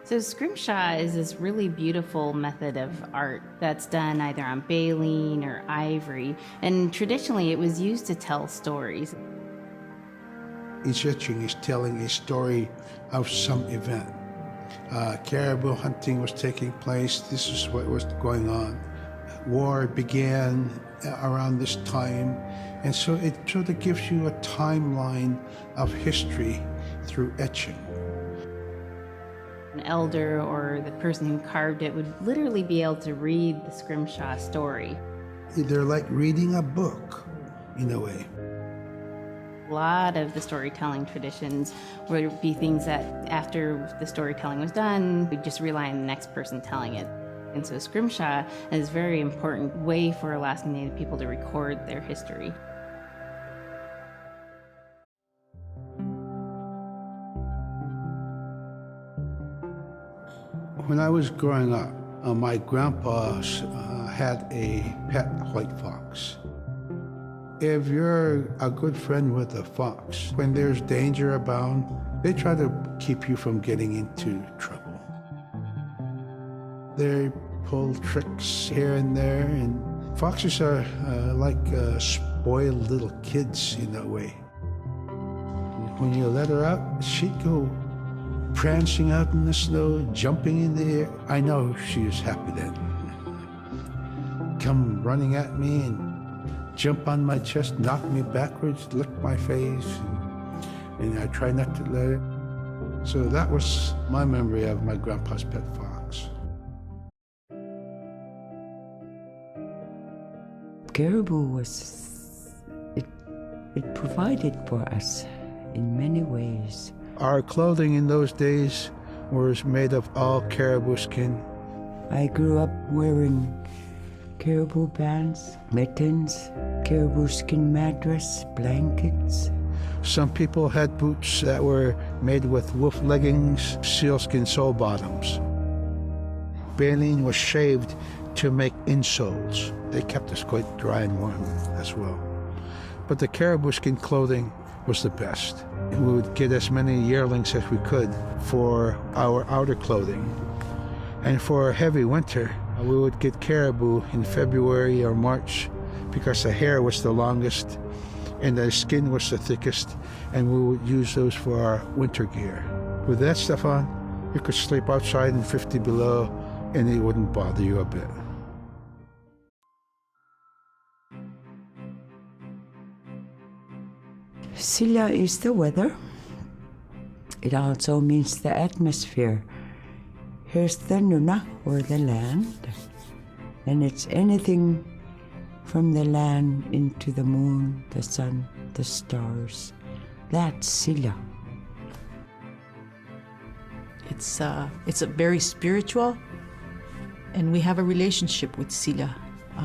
So scrimshaw is this really beautiful method of art that's done either on baleen or ivory, and traditionally it was used to tell stories. Each etching is telling a story of some event. Caribou hunting was taking place. This is what was going on. War began around this time, and so it sort of gives you a timeline of history through etching. An elder or the person who carved it would literally be able to read the scrimshaw story. They're like reading a book, in a way. A lot of the storytelling traditions would be things that after the storytelling was done, we'd just rely on the next person telling it. And so scrimshaw is a very important way for Alaskan Native people to record their history. When I was growing up, my grandpa had a pet white fox. If you're a good friend with a fox, when there's danger abound, they try to keep you from getting into trouble. They pull tricks here and there, and foxes are like spoiled little kids in a way. When you let her out, she'd go prancing out in the snow, jumping in the air. I know she was happy then. Come running at me and jump on my chest, knock me backwards, lick my face, and I try not to let it. So that was my memory of my grandpa's pet fox. Caribou it provided for us in many ways. Our clothing in those days was made of all caribou skin. I grew up wearing caribou pants, mittens, caribou skin mattress, blankets. Some people had boots that were made with wolf leggings, sealskin sole bottoms. Baleen was shaved to make insoles. They kept us quite dry and warm as well. But the caribou skin clothing was the best. We would get as many yearlings as we could for our outer clothing. And for a heavy winter, we would get caribou in February or March because the hair was the longest and the skin was the thickest, and we would use those for our winter gear. With that stuff on, you could sleep outside in 50 below and it wouldn't bother you a bit. Silla is the weather. It also means the atmosphere. Here's the nuna, or the land, and it's anything from the land into the moon, the sun, the stars. That's Silla. It's a very spiritual, and we have a relationship with Silla.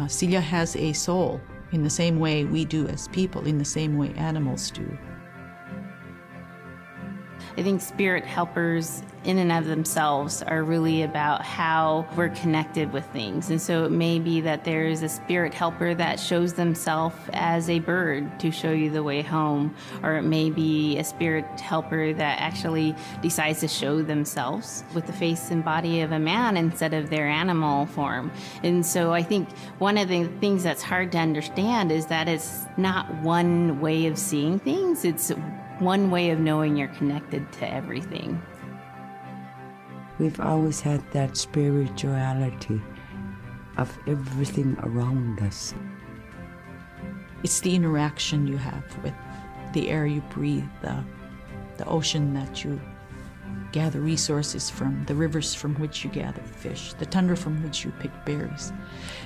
Silla has a soul in the same way we do as people, in the same way animals do. I think spirit helpers in and of themselves are really about how we're connected with things. And so it may be that there's a spirit helper that shows themselves as a bird to show you the way home, or it may be a spirit helper that actually decides to show themselves with the face and body of a man instead of their animal form. And so I think one of the things that's hard to understand is that it's not one way of seeing things, it's one way of knowing you're connected to everything. We've always had that spirituality of everything around us. It's the interaction you have with the air you breathe, the ocean that you gather resources from, the rivers from which you gather fish, the tundra from which you pick berries,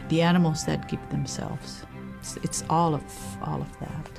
the animals that give themselves. It's all of that.